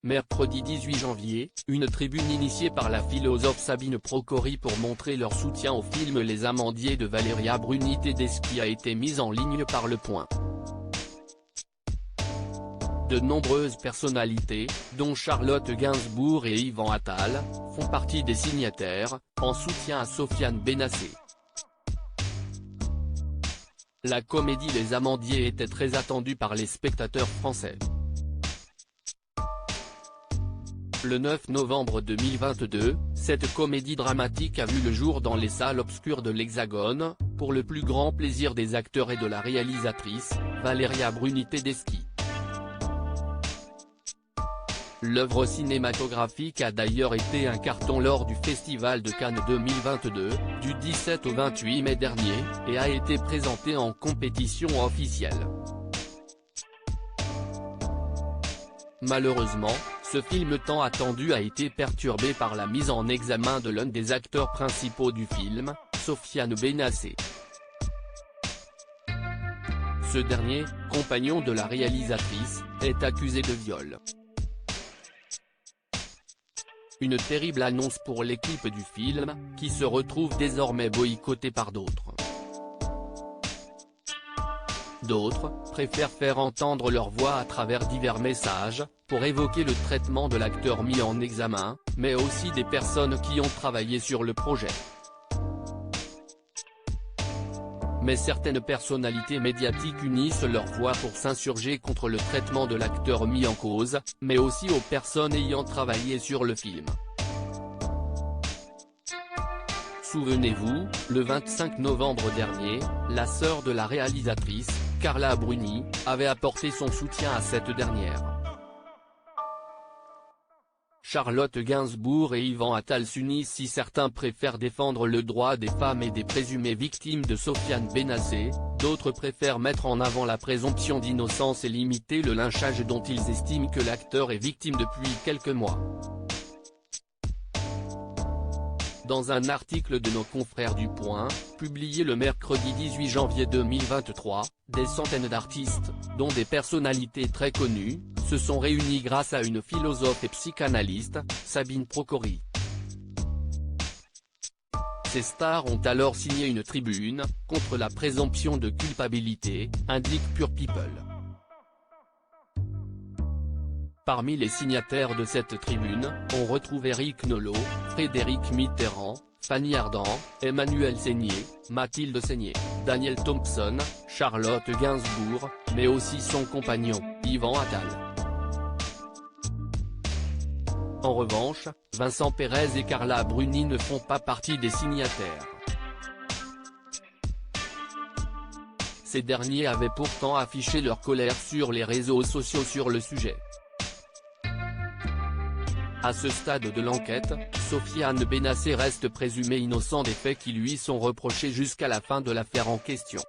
Mercredi 18 janvier, une tribune initiée par la philosophe Sabine Procori pour montrer leur soutien au film Les Amandiers de Valeria Bruni Tedeschi a été mise en ligne par Le Point. De nombreuses personnalités, dont Charlotte Gainsbourg et Yvan Attal, font partie des signataires, en soutien à Sofiane Benacer. La comédie Les Amandiers était très attendue par les spectateurs français. Le 9 novembre 2022, cette comédie dramatique a vu le jour dans les salles obscures de l'Hexagone, pour le plus grand plaisir des acteurs et de la réalisatrice, Valeria Bruni Tedeschi. L'œuvre cinématographique a d'ailleurs été un carton lors du Festival de Cannes 2022, du 17 au 28 mai dernier, et a été présentée en compétition officielle. Malheureusement, ce film tant attendu a été perturbé par la mise en examen de l'un des acteurs principaux du film, Sofiane Benacer. Ce dernier, compagnon de la réalisatrice, est accusé de viol. Une terrible annonce pour l'équipe du film, qui se retrouve désormais boycottée par d'autres. D'autres préfèrent faire entendre leur voix à travers divers messages, pour évoquer le traitement de l'acteur mis en examen, mais aussi des personnes qui ont travaillé sur le projet. Mais certaines personnalités médiatiques unissent leur voix pour s'insurger contre le traitement de l'acteur mis en cause, mais aussi aux personnes ayant travaillé sur le film. Souvenez-vous, le 25 novembre dernier, la sœur de la réalisatrice, Carla Bruni, avait apporté son soutien à cette dernière. Charlotte Gainsbourg et Yvan Attal s'unissent si certains préfèrent défendre le droit des femmes et des présumées victimes de Sofiane Benacer, d'autres préfèrent mettre en avant la présomption d'innocence et limiter le lynchage dont ils estiment que l'acteur est victime depuis quelques mois. Dans un article de nos confrères du Point, publié le mercredi 18 janvier 2023, des centaines d'artistes, dont des personnalités très connues, se sont réunis grâce à une philosophe et psychanalyste, Sabine Procori. Ces stars ont alors signé une tribune, contre la présomption de culpabilité, indique Pure People. Parmi les signataires de cette tribune, on retrouve Éric Nolot, Frédéric Mitterrand, Fanny Ardant, Emmanuel Seigner, Mathilde Seigner, Daniel Thompson, Charlotte Gainsbourg, mais aussi son compagnon, Yvan Attal. En revanche, Vincent Pérez et Carla Bruni ne font pas partie des signataires. Ces derniers avaient pourtant affiché leur colère sur les réseaux sociaux sur le sujet. À ce stade de l'enquête, Sofiane Benacer reste présumé innocent des faits qui lui sont reprochés jusqu'à la fin de l'affaire en question.